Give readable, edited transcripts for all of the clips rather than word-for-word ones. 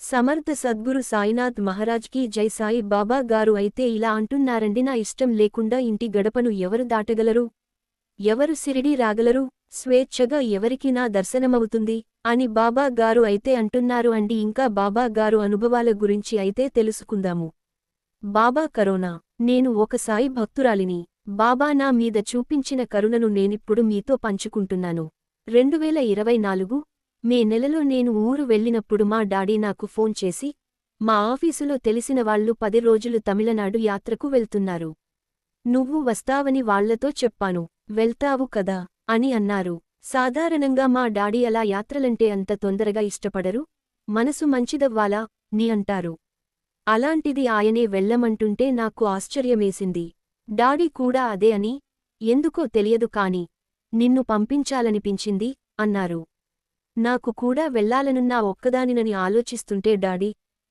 సమర్థ సద్గురు సాయినాథ్ మహారాజ్ కీ జై. సాయి బాబా గారు అయితే ఇలా అంటున్నారండి, నా ఇష్టం లేకుండా ఇంటి గడపను ఎవరు దాటగలరు, ఎవరు సిరిడి రాగలరు, స్వేచ్ఛగా ఎవరికి నా దర్శనమవుతుంది అని బాబా గారు అయితే అంటున్నారు అండి. ఇంకా బాబా గారు అనుభవాల గురించి అయితే తెలుసుకుందాము. బాబా కరోనా. నేను ఒక సాయి భక్తురాలిని. బాబా నా మీద చూపించిన కరుణను నేనిప్పుడు మీతో పంచుకుంటున్నాను. 2024 మే నెలలో నేను ఊరు వెళ్ళినప్పుడు మా డాడీ నాకు ఫోన్ చేసి, మా ఆఫీసులో తెలిసిన వాళ్ళు 10 రోజులు తమిళనాడు యాత్రకు వెళ్తున్నారు, నువ్వు వస్తావని వాళ్లతో చెప్పాను, వెళ్తావు కదా అని అన్నారు. సాధారణంగా మా డాడీ అలా యాత్రలంటే అంత తొందరగా ఇష్టపడరు, మనసు మంచిదవ్వాలా ని అంటారు. అలాంటిది ఆయనే వెళ్ళమంటుంటే నాకు ఆశ్చర్యమేసింది. డాడీ కూడా అదే అని, ఎందుకో తెలియదు కాని నిన్ను పంపించాలనిపించింది అన్నారు. నాకు కూడా వెళ్లాలనున్నా ఒక్కదానినని ఆలోచిస్తుంటే డాడీ,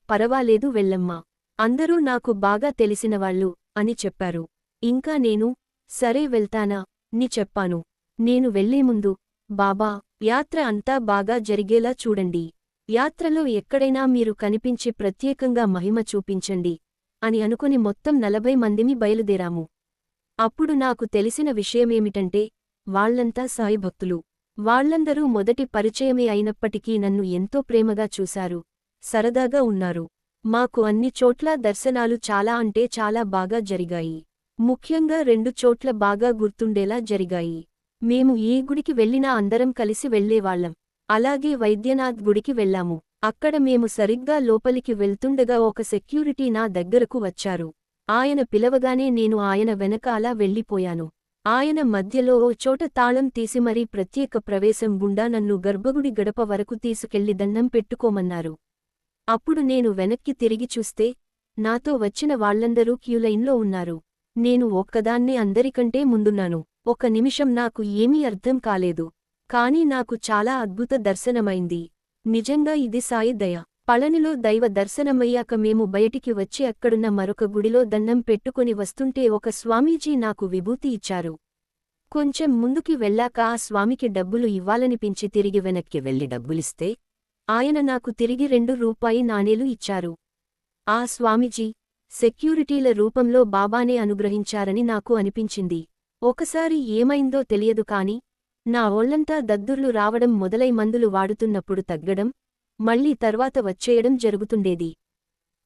పరవాలేదు వెళ్ళమ్మా, అందరూ నాకు బాగా తెలిసినవాళ్ళు అని చెప్పారు. ఇంకా నేను, సరే వెళ్తానా ని చెప్పాను. నేను వెళ్లేముందు, బాబా, యాత్ర అంతా బాగా జరిగేలా చూడండి, యాత్రలో ఎక్కడైనా మీరు కనిపించి ప్రత్యేకంగా మహిమ చూపించండి అని అనుకుని మొత్తం 40 మందిమి బయలుదేరాము. అప్పుడు నాకు తెలిసిన విషయమేమిటంటే, వాళ్లంతా సాయి భక్తులు. వాళ్లందరూ మొదటి పరిచయమే అయినప్పటికీ నన్ను ఎంతో ప్రేమగా చూశారు, సరదాగా ఉన్నారు. మాకు అన్ని చోట్లా దర్శనాలు చాలా అంటే చాలా బాగా జరిగాయి. ముఖ్యంగా 2 చోట్ల బాగా గుర్తుండేలా జరిగాయి. మేము ఏ గుడికి వెళ్లినా అందరం కలిసి వెళ్లేవాళ్లం. అలాగే వైద్యనాథ్ గుడికి వెళ్లాము. అక్కడ మేము సరిగ్గా లోపలికి వెళ్తుండగా ఒక సెక్యూరిటీ నా దగ్గరకు వచ్చారు. ఆయన పిలవగానే నేను ఆయన వెనకాల వెళ్ళిపోయాను. ఆయన మధ్యలో ఓ చోట తాళం తీసి మరీ ప్రత్యేక ప్రవేశం గుండా నన్ను గర్భగుడి గడప వరకు తీసుకెళ్లి దండం పెట్టుకోమన్నారు. అప్పుడు నేను వెనక్కి తిరిగి చూస్తే, నాతో వచ్చిన వాళ్లందరూ క్యూలైన్లో ఉన్నారు. నేను ఒక్కదాన్నే అందరికంటే ముందున్నాను. ఒక నిమిషం నాకు ఏమీ అర్థం కాలేదు. కానీ నాకు చాలా అద్భుత దర్శనమైంది. నిజంగా ఇది సాయి దయ. పళనిలో దైవ దర్శనమయ్యాక మేము బయటికి వచ్చి అక్కడున్న మరొక గుడిలో దండం పెట్టుకుని వస్తుంటే ఒక స్వామీజీ నాకు విభూతి ఇచ్చారు. కొంచెం ముందుకి వెళ్ళాక ఆ స్వామికి డబ్బులు ఇవ్వాలనిపించి తిరిగి వెనక్కి వెళ్లి డబ్బులిస్తే, ఆయన నాకు తిరిగి 2 రూపాయి నాణేలు ఇచ్చారు. ఆ స్వామీజీ, సెక్యూరిటీల రూపంలో బాబానే అనుగ్రహించారని నాకు అనిపించింది. ఒకసారి ఏమైందో తెలియదు కాని, నా ఒళ్లంతా దద్దుర్లు రావడం మొదలై మందులు వాడుతున్నప్పుడు తగ్గడం, మళ్లీ తర్వాత వచ్చేయడం జరుగుతుండేది.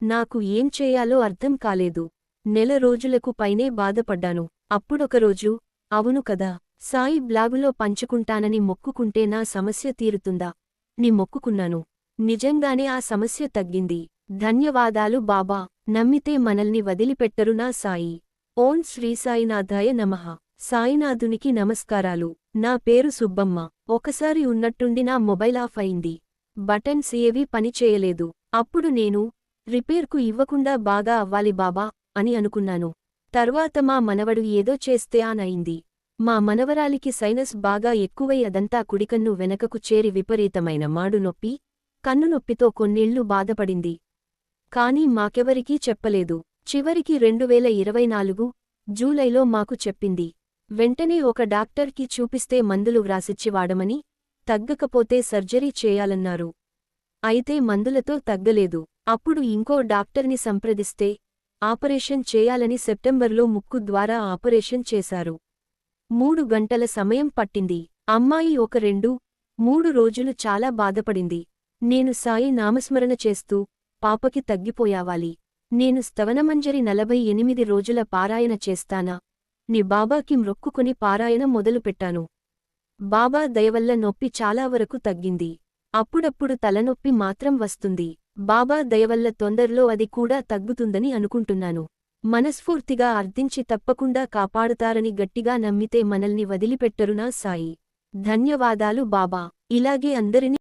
నాకు ఏం చేయాలో అర్థం కాలేదు. నెల రోజులకు పైనే బాధపడ్డాను. అప్పుడొకరోజు, అవును కదా, సాయి బ్లాగులో పంచుకుంటానని మొక్కుకుంటే నా సమస్య తీరుతుందా ని మొక్కుకున్నాను. నిజంగానే ఆ సమస్య తగ్గింది. ధన్యవాదాలు బాబా. నమ్మితే మనల్ని వదిలిపెట్టరు నా సాయి. ఓం శ్రీ సాయినాథాయ నమః. సాయినాథునికి నమస్కారాలు. నా పేరు సుబ్బమ్మ. ఒకసారి ఉన్నట్టుండి నా మొబైల్ ఆఫ్ అయింది. బటన్స్ ఏవీ పనిచేయలేదు. అప్పుడు నేను, రిపేర్కు ఇవ్వకుండా బాగా అవ్వాలి బాబా అని అనుకున్నాను. తర్వాత మా మనవడు ఏదో చేస్తే ఆన్ అయింది. మా మనవరాలికి సైనస్ బాగా ఎక్కువై అదంతా కుడికన్ను వెనకకు చేరి విపరీతమైన మాడు నొప్పి, కన్నునొప్పితో కొన్నేళ్లు బాధపడింది. కానీ మాకెవరికీ చెప్పలేదు. చివరికి 2024 జూలైలో మాకు చెప్పింది. వెంటనే ఒక డాక్టర్కి చూపిస్తే మందులు వ్రాసిచ్చి వాడమని, తగ్గకపోతే సర్జరీ చేయాలన్నారు. అయితే మందులతో తగ్గలేదు. అప్పుడు ఇంకో డాక్టర్ని సంప్రదిస్తే, ఆపరేషన్ చేయాలని సెప్టెంబర్లో ముక్కు ద్వారా ఆపరేషన్ చేశారు. 3 గంటల సమయం పట్టింది. అమ్మాయి ఒక 2-3 రోజులు చాలా బాధపడింది. నేను సాయి నామస్మరణ చేస్తూ, పాపకి తగ్గిపోయావాలి, నేను స్తవనమంజరి 48 రోజుల పారాయణ చేస్తానా ని బాబాకి మ్రొక్కుకుని పారాయణ మొదలుపెట్టాను. బాబా దయవల్ల నొప్పి చాలా వరకు తగ్గింది. అప్పుడప్పుడు తలనొప్పి మాత్రం వస్తుంది. బాబా దయవల్ల తొందరలో అది కూడా తగ్గుతుందని అనుకుంటున్నాను. మనస్ఫూర్తిగా అర్థించి తప్పకుండా కాపాడుతారని గట్టిగా నమ్మితే మనల్ని వదిలిపెట్టరు నా సాయి. ధన్యవాదాలు బాబా. ఇలాగే అందరినీ